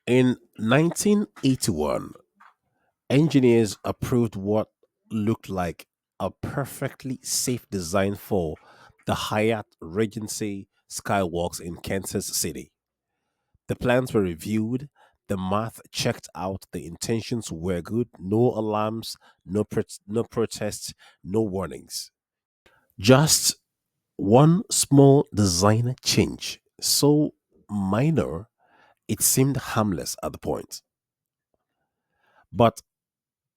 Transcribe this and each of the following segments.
In 1981, engineers approved what looked like a perfectly safe design for the Hyatt Regency Skywalks in Kansas City. The plans were reviewed, the math checked out, the intentions were good, no alarms, no protests, no warnings. Just one small design change, so minor it seemed harmless at the point. But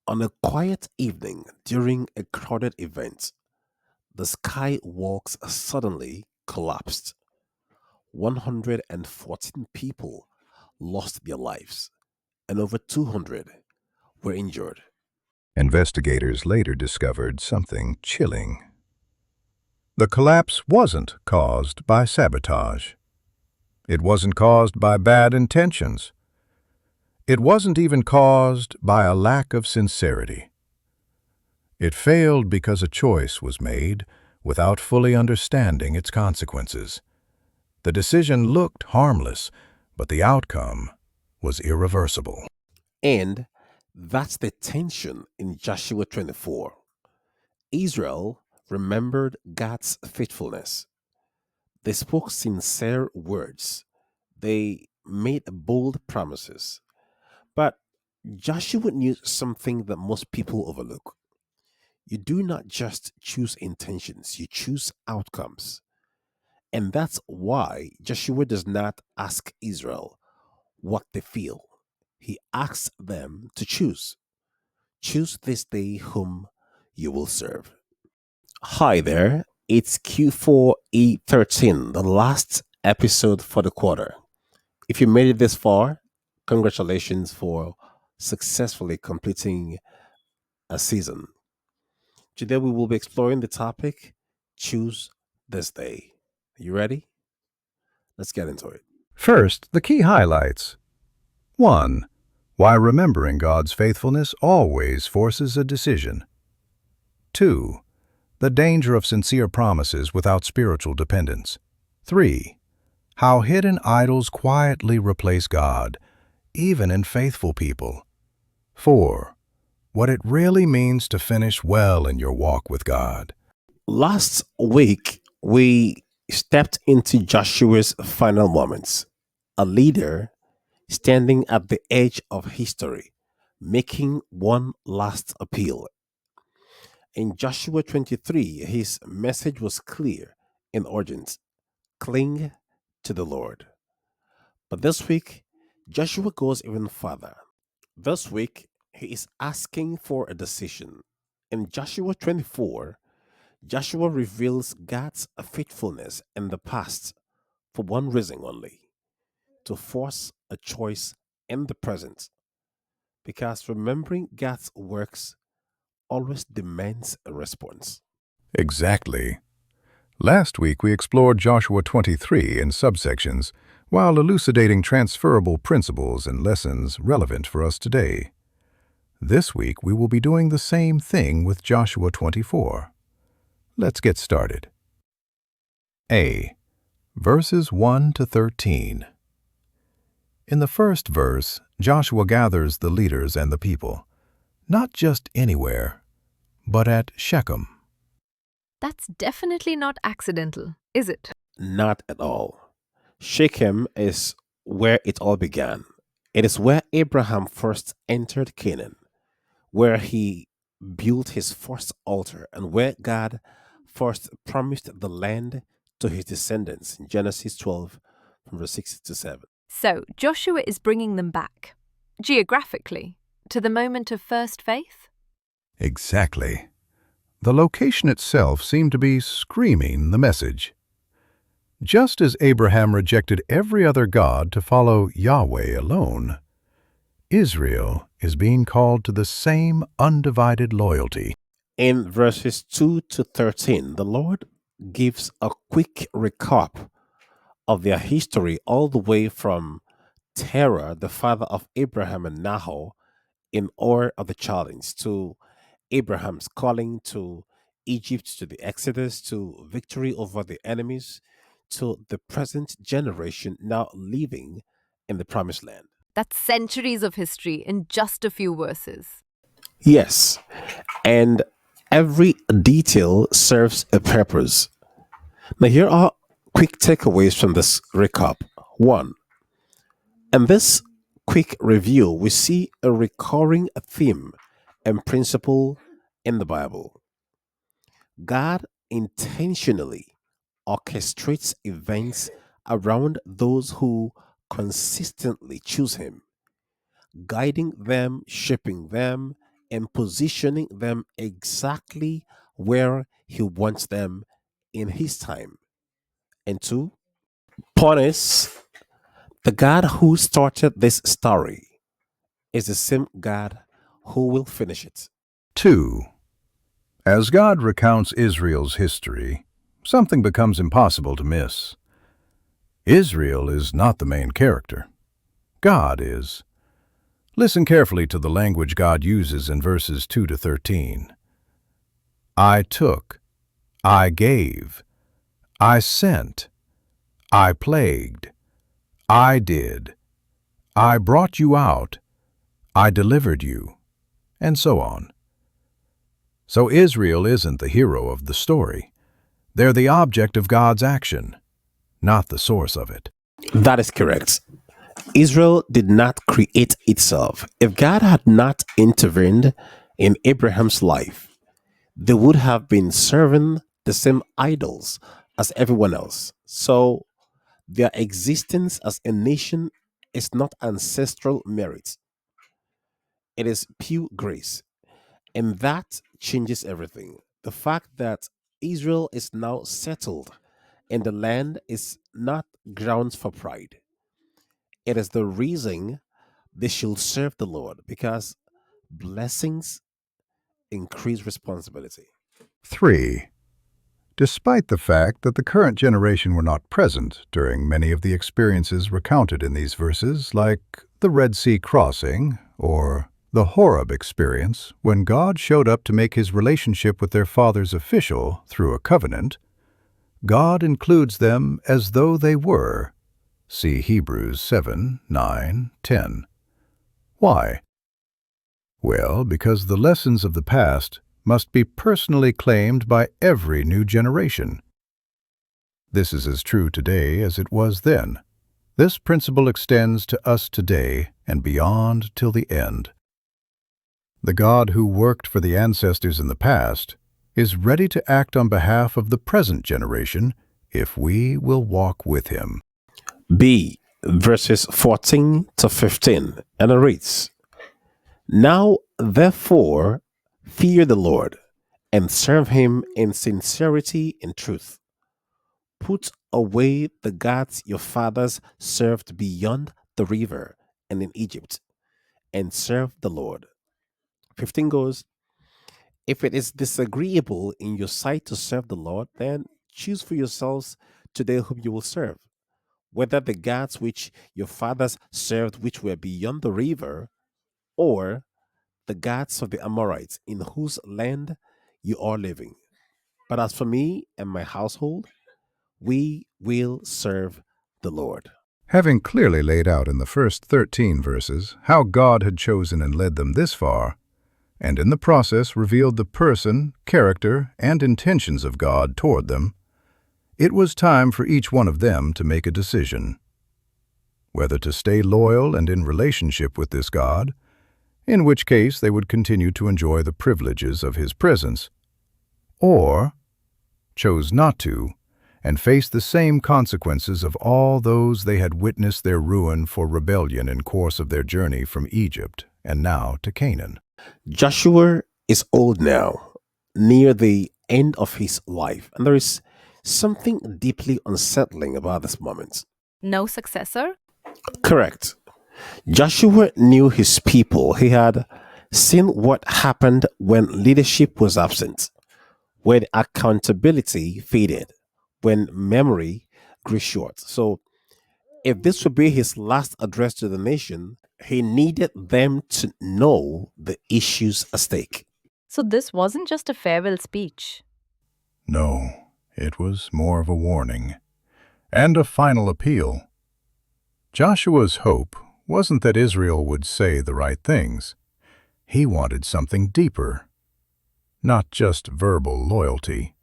on a quiet evening during a crowded event, the skywalks suddenly collapsed. 114 people lost their lives, and over 200 were injured. Investigators later discovered something chilling. The collapse wasn't caused by sabotage. It wasn't caused by bad intentions. It wasn't even caused by a lack of sincerity. It failed because a choice was made without fully understanding its consequences. The decision looked harmless, but the outcome was irreversible. And that's the tension in Joshua 24. Israel remembered God's faithfulness. They spoke sincere words. They made bold promises. But Joshua knew something that most people overlook. You do not just choose intentions, you choose outcomes. And that's why Joshua does not ask Israel what they feel. He asks them to choose. Choose this day whom you will serve. Hi there, it's Q4E13, the last episode for the quarter. If you made it this far, congratulations for successfully completing a season. Today we will be exploring the topic Choose This Day. You ready? Let's get into it. First, the key highlights. 1. Why remembering God's faithfulness always forces a decision. 2. The danger of sincere promises without spiritual dependence. 3. How hidden idols quietly replace God, even in faithful people. 4. What it really means to finish well in your walk with God. Last week, we stepped into Joshua's final moments, a leader standing at the edge of history, making one last appeal. In Joshua 23, his message was clear and urgent: cling to the Lord. But this week, Joshua goes even further. This week, he is asking for a decision. In Joshua 24, Joshua reveals God's faithfulness in the past for one reason only: to force a choice in the present. Because remembering God's works always demands a response. Exactly. Last week we explored Joshua 23 in subsections while elucidating transferable principles and lessons relevant for us today. This week we will be doing the same thing with Joshua 24. Let's get started. A. Verses 1 to 13. In the first verse, Joshua gathers the leaders and the people, not just anywhere, but at Shechem. That's definitely not accidental, is it? Not at all. Shechem is where it all began. It is where Abraham first entered Canaan, where he built his first altar, and where God first promised the land to his descendants in Genesis 12, from verse 6 to 7. So, Joshua is bringing them back, geographically, to the moment of first faith? Exactly. The location itself seemed to be screaming the message. Just as Abraham rejected every other god to follow Yahweh alone, Israel is being called to the same undivided loyalty. In verses 2 to 13, the Lord gives a quick recap of their history all the way from Terah, the father of Abraham and Nahor, in Ur of the Chaldeans, to Abraham's calling to Egypt, to the Exodus, to victory over the enemies, to the present generation now living in the promised land. That's centuries of history in just a few verses. Yes, and every detail serves a purpose. Now, here are quick takeaways from this recap. One, in this quick review, we see a recurring theme and principle in the Bible. God intentionally orchestrates events around those who consistently choose Him, guiding them, shaping them, and positioning them exactly where He wants them in His time. And two, point is, the God who started this story is the same God who will finish it. 2. As God recounts Israel's history, something becomes impossible to miss. Israel is not the main character. God is. Listen carefully to the language God uses in verses 2 to 13. I took, I gave, I sent, I plagued, I did, I brought you out, I delivered you, and so on. So Israel isn't the hero of the story. They're the object of God's action, not the source of it. That is correct. Israel did not create itself. If God had not intervened in Abraham's life, they would have been serving the same idols as everyone else. So their existence as a nation is not ancestral merit, it is pure grace. And that changes everything. The fact that Israel is now settled in the land is not grounds for pride. It is the reason they should serve the Lord because blessings increase responsibility. 3. Despite the fact that the current generation were not present during many of the experiences recounted in these verses, like the Red Sea crossing or the Horeb experience, when God showed up to make his relationship with their fathers official through a covenant, God includes them as though they were. See Hebrews 7, 9, 10. Why? Well, because the lessons of the past must be personally claimed by every new generation. This is as true today as it was then. This principle extends to us today and beyond till the end. The God who worked for the ancestors in the past is ready to act on behalf of the present generation if we will walk with him. B, verses 14 to 15, and it reads, Now therefore fear the Lord and serve him in sincerity and truth. Put away the gods your fathers served beyond the river and in Egypt, and serve the Lord. 15 goes, If it is disagreeable in your sight to serve the Lord, then choose for yourselves today whom you will serve, whether the gods which your fathers served, which were beyond the river, or the gods of the Amorites, in whose land you are living. But as for me and my household, we will serve the Lord. Having clearly laid out in the first 13 verses how God had chosen and led them this far, and in the process revealed the person, character, and intentions of God toward them, it was time for each one of them to make a decision. Whether to stay loyal and in relationship with this God, in which case they would continue to enjoy the privileges of his presence, or chose not to and face the same consequences of all those they had witnessed their ruin for rebellion in course of their journey from Egypt and now to Canaan. Joshua is old now, near the end of his life, and there is something deeply unsettling about this moment. No successor? Correct. Joshua knew his people. He had seen what happened when leadership was absent, when accountability faded, when memory grew short. So, if this would be his last address to the nation, he needed them to know the issues at stake. So this wasn't just a farewell speech. No, it was more of a warning and a final appeal. Joshua's hope wasn't that Israel would say the right things. He wanted something deeper, not just verbal loyalty,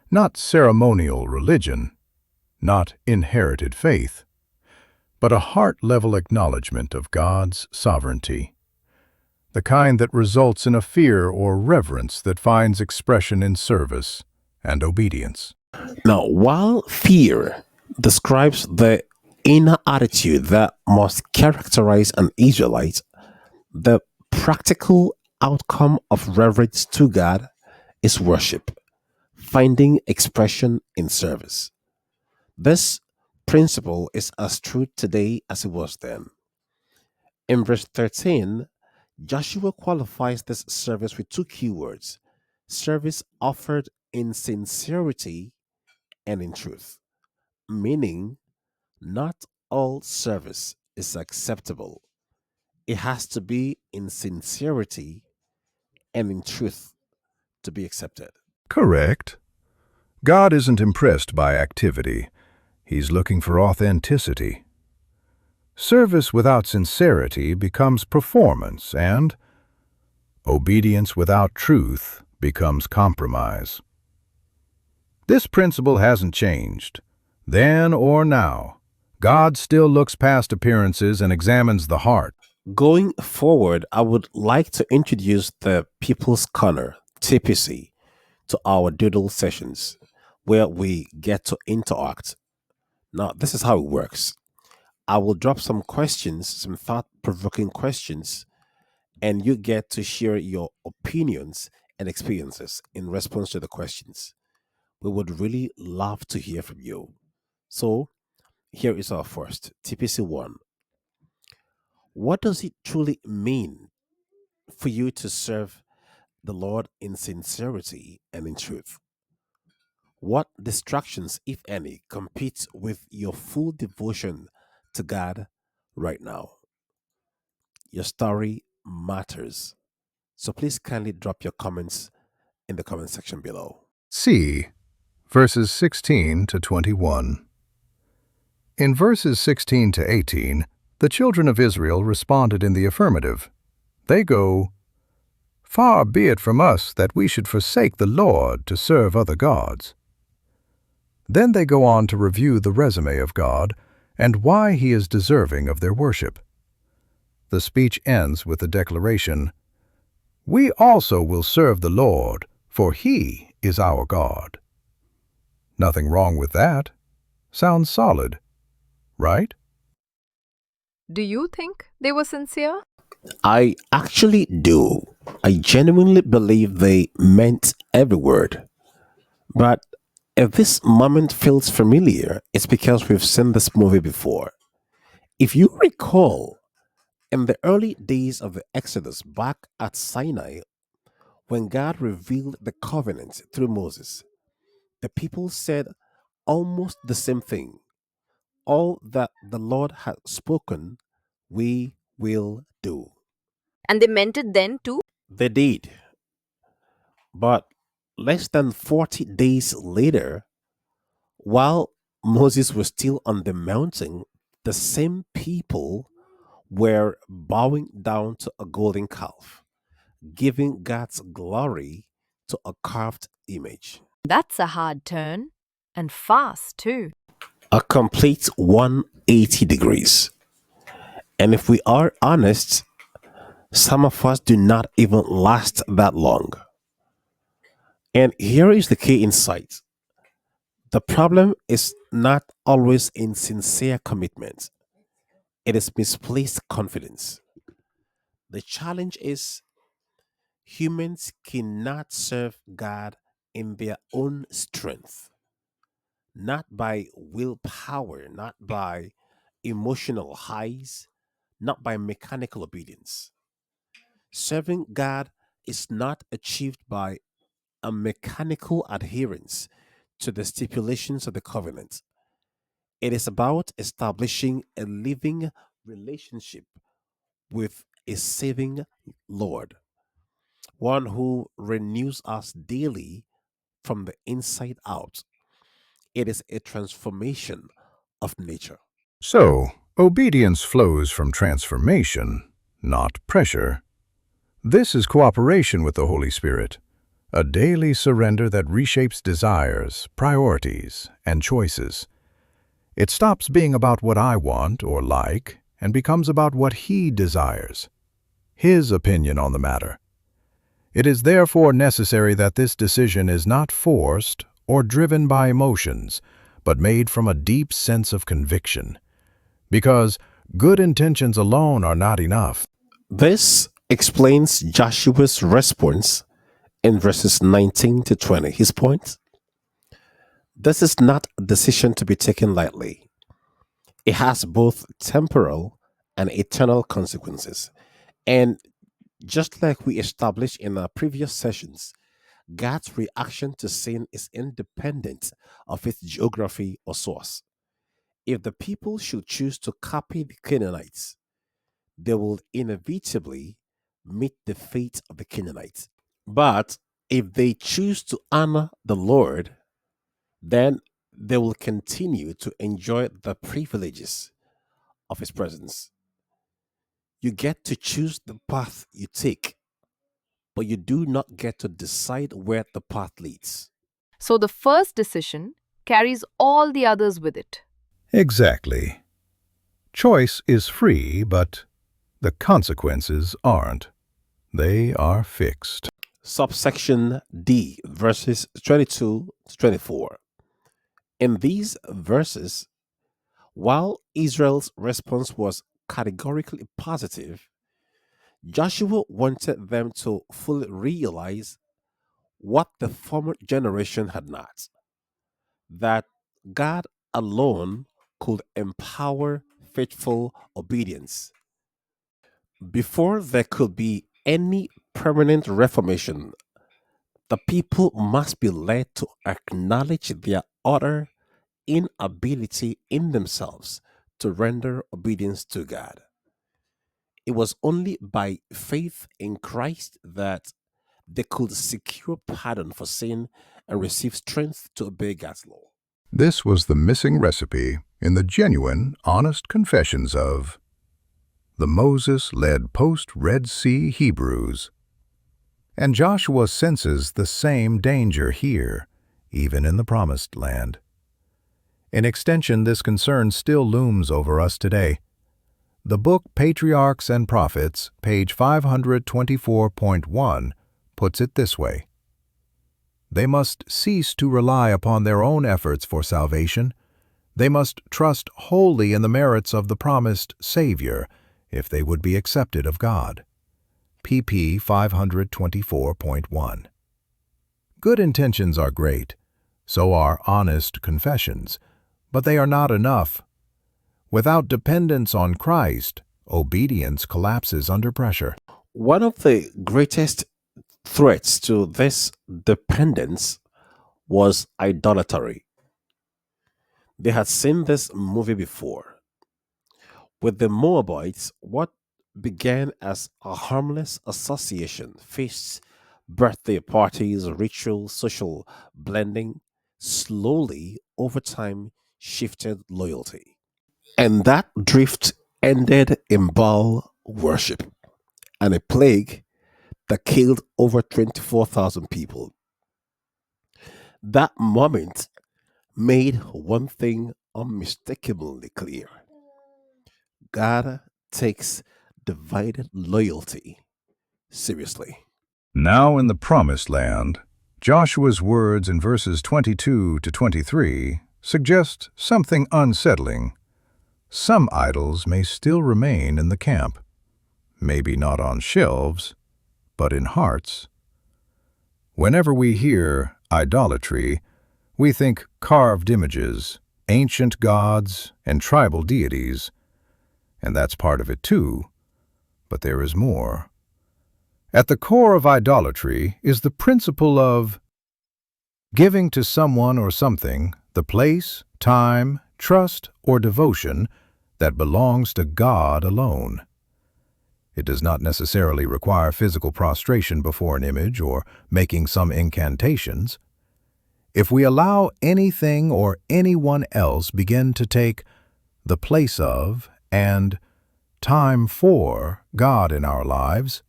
not ceremonial religion, not inherited faith, but a heart-level acknowledgement of God's sovereignty, the kind that results in a fear or reverence that finds expression in service and obedience. Now, while fear describes the inner attitude that must characterize an Israelite, the practical outcome of reverence to God is worship, finding expression in service. This principle is as true today as it was then. In verse 13, Joshua qualifies this service with two keywords: service offered in sincerity and in truth, meaning not all service is acceptable. It has to be in sincerity and in truth to be accepted. Correct. God isn't impressed by activity. He's looking for authenticity. Service without sincerity becomes performance, and obedience without truth becomes compromise. This principle hasn't changed. Then or now, God still looks past appearances and examines the heart. Going forward, I would like to introduce the People's Corner, TPC, to our doodle sessions where we get to interact. Now, this is how it works. I will drop some questions, some thought provoking questions, and you get to share your opinions and experiences in response to the questions. We would really love to hear from you. So, here is our first TPC 1. What does it truly mean for you to serve the Lord in sincerity and in truth? What distractions, if any, compete with your full devotion to God right now? Your story matters. So please kindly drop your comments in the comment section below. C. Verses 16 to 21. In verses 16 to 18, the children of Israel responded in the affirmative. They go, "Far be it from us that we should forsake the Lord to serve other gods." Then they go on to review the resume of God and why He is deserving of their worship. The speech ends with the declaration, "We also will serve the Lord, for He is our God." Nothing wrong with that. Sounds solid, right? Do you think they were sincere? I actually do. I genuinely believe they meant every word. But if this moment feels familiar, it's because we've seen this movie before. If you recall, in the early days of the Exodus back at Sinai, when God revealed the covenant through Moses, the people said almost the same thing. All that the Lord had spoken, we will do. And they meant it then too? They did. But less than 40 days later, while Moses was still on the mountain, the same people were bowing down to a golden calf, giving God's glory to a carved image. That's a hard turn. And fast too. A complete 180 degrees. And if we are honest, some of us do not even last that long. And here is the key insight: the problem is not always in sincere commitment, it is misplaced confidence. The challenge is humans cannot serve God in their own strength, not by willpower, not by emotional highs, not by mechanical obedience. Serving God is not achieved by a mechanical adherence to the stipulations of the covenant. It is about establishing a living relationship with a saving Lord, one who renews us daily from the inside out. It is a transformation of nature. So, Obedience flows from transformation, not pressure. This is cooperation with the Holy Spirit, a daily surrender that reshapes desires, priorities, and choices. It stops being about what I want or like and becomes about what He desires, His opinion on the matter. It is therefore necessary that this decision is not forced or driven by emotions, but made from a deep sense of conviction. Because good intentions alone are not enough. This explains Joshua's response in verses 19 to 20. His point: this is not a decision to be taken lightly. It has both temporal and eternal consequences. And just like we established in our previous sessions, God's reaction to sin is independent of its geography or source. If the people should choose to copy the Canaanites, they will inevitably meet the fate of the Canaanites. But if they choose to honor the Lord, then they will continue to enjoy the privileges of His presence. You get to choose the path you take, but you do not get to decide where the path leads. So the first decision carries all the others with it. Exactly. Choice is free, but the consequences aren't. They are fixed. Subsection D, verses 22 to 24. In these verses, while Israel's response was categorically positive, Joshua wanted them to fully realize what the former generation had not, that God alone could empower faithful obedience. Before there could be any permanent reformation, the people must be led to acknowledge their utter inability in themselves to render obedience to God. It was only by faith in Christ that they could secure pardon for sin and receive strength to obey God's law. This was the missing recipe in the genuine, honest confessions of the Moses-led post-Red Sea Hebrews. And Joshua senses the same danger here, even in the Promised Land. In extension, this concern still looms over us today. The book Patriarchs and Prophets, page 524.1, puts it this way: they must cease to rely upon their own efforts for salvation. They must trust wholly in the merits of the promised Savior if they would be accepted of God. pp. 524.1. Good intentions are great. So are honest confessions. But they are not enough. Without dependence on Christ, obedience collapses under pressure. One of the greatest threats to this dependence was idolatry. They had seen this movie before. With the Moabites, what began as a harmless association, feasts, birthday parties, rituals, social blending, slowly over time shifted loyalty. And that drift ended in Baal worship and a plague that killed over 24,000 people. That moment made one thing unmistakably clear: God takes divided loyalty seriously. Now in the Promised Land, Joshua's words in verses 22 to 23 suggest something unsettling. Some idols may still remain in the camp, maybe not on shelves, but in hearts. Whenever we hear idolatry, we think carved images, ancient gods, and tribal deities. And that's part of it too, but there is more. At the core of idolatry is the principle of giving to someone or something the place, time, trust, or devotion that belongs to God alone. It does not necessarily require physical prostration before an image or making some incantations. If we allow anything or anyone else begin to take the place of and time for God in our lives,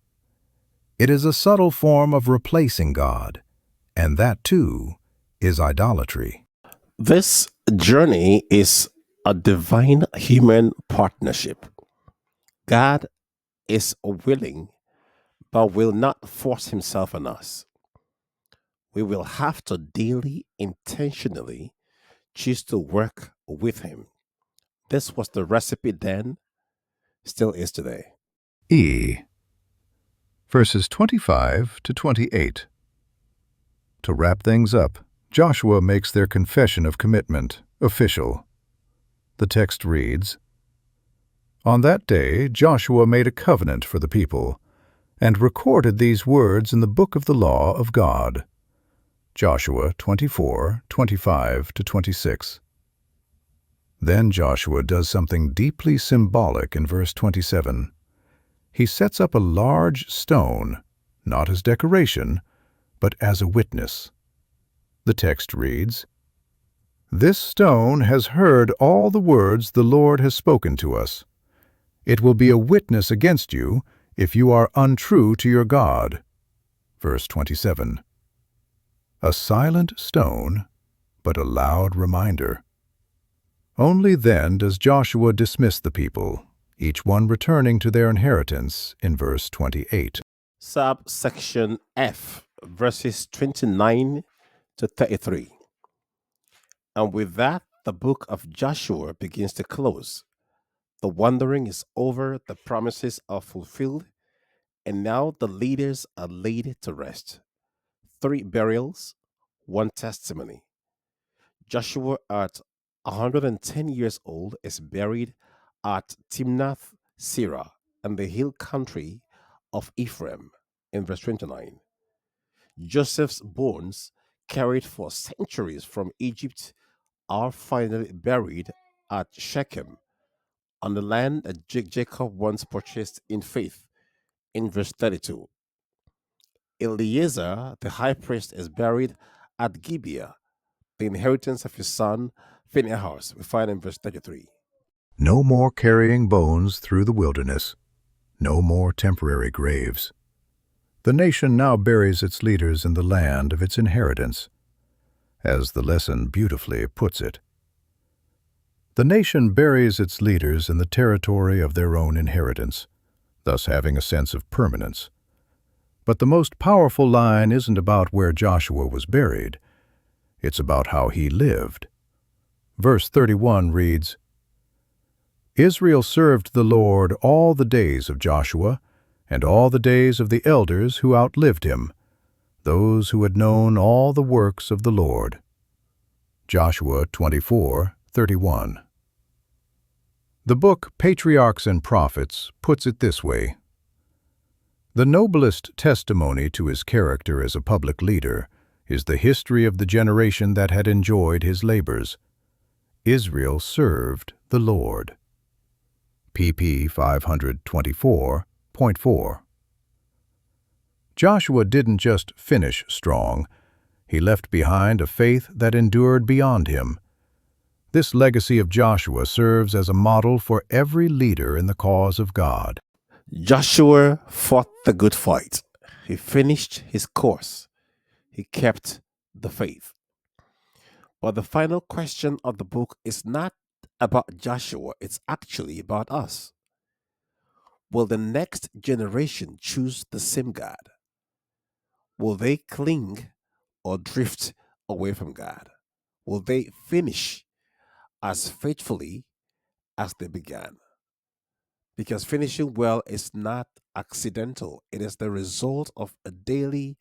it is a subtle form of replacing God, and that too is idolatry. This journey is a divine human partnership. God is willing, but will not force himself on us. We will have to daily, intentionally choose to work with him. This was the recipe then, still is today. E. Verses 25 to 28. To wrap things up, Joshua makes their confession of commitment official. The text reads, On that day Joshua made a covenant for the people, and recorded these words in the book of the law of God. Joshua 24:25 to 26. Then Joshua does something deeply symbolic in verse 27. He sets up a large stone, not as decoration, but as a witness. The text reads, This stone has heard all the words the Lord has spoken to us. It will be a witness against you if you are untrue to your God. Verse 27. A silent stone, but a loud reminder. Only then does Joshua dismiss the people, each one returning to their inheritance in verse 28. Subsection F, verses 29 to 33. And with that, the book of Joshua begins to close. The wandering is over, the promises are fulfilled, and now the leaders are laid to rest. 3 burials, 1 testimony. Joshua, at 110 years old, is buried at Timnath Serah in the hill country of Ephraim, in verse 29. Joseph's bones, carried for centuries from Egypt, are finally buried at Shechem, on the land that Jacob once purchased in faith, in verse 32. Eleazar, the high priest, is buried at Gibeah, the inheritance of his son Phinehas, we find in verse 33. No more carrying bones through the wilderness. No more temporary graves. The nation now buries its leaders in the land of its inheritance. As the lesson beautifully puts it, the nation buries its leaders in the territory of their own inheritance, thus having a sense of permanence. But the most powerful line isn't about where Joshua was buried. It's about how he lived. Verse 31 reads, Israel served the Lord all the days of Joshua, and all the days of the elders who outlived him, those who had known all the works of the Lord. Joshua 24:31. The book Patriarchs and Prophets puts it this way: The noblest testimony to his character as a public leader is the history of the generation that had enjoyed his labors. Israel served the Lord. pp. 524.4. Joshua didn't just finish strong, he left behind a faith that endured beyond him. This legacy of Joshua serves as a model for every leader in the cause of God. Joshua fought the good fight. He finished his course. He kept the faith. But the final question of the book is not about Joshua, it's actually about us. Will the next generation choose the same God? Will they cling or drift away from God? Will they finish as faithfully as they began? Because finishing well is not accidental, it is the result of a daily,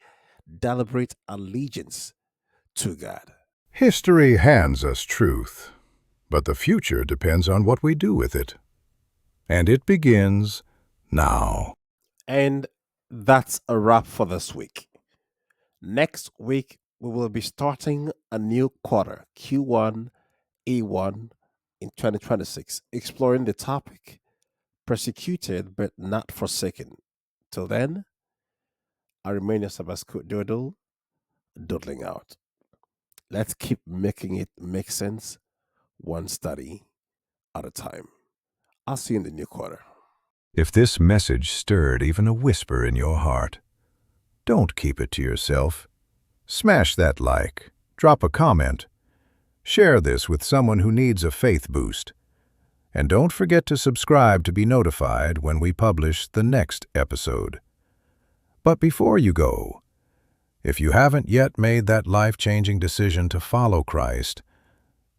deliberate allegiance to God. History hands us truth, but the future depends on what we do with it. And it begins now. And that's a wrap for this week. Next week, we will be starting a new quarter, Q1E1 in 2026, exploring the topic persecuted but not forsaken. Till then, I remain your Sabasco Doodle, doodling out. Let's keep making it make sense, one study at a time. I'll see you in the new quarter. If this message stirred even a whisper in your heart, don't keep it to yourself. Smash that like, drop a comment, share this with someone who needs a faith boost, and don't forget to subscribe to be notified when we publish the next episode. But before you go, if you haven't yet made that life-changing decision to follow Christ,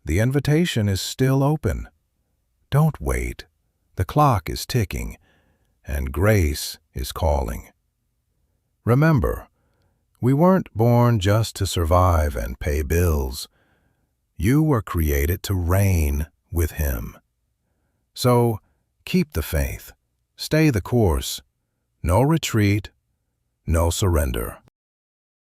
the invitation is still open. Don't wait. The clock is ticking, and grace is calling. Remember, we weren't born just to survive and pay bills. You were created to reign with Him. So, keep the faith, stay the course, no retreat, no surrender.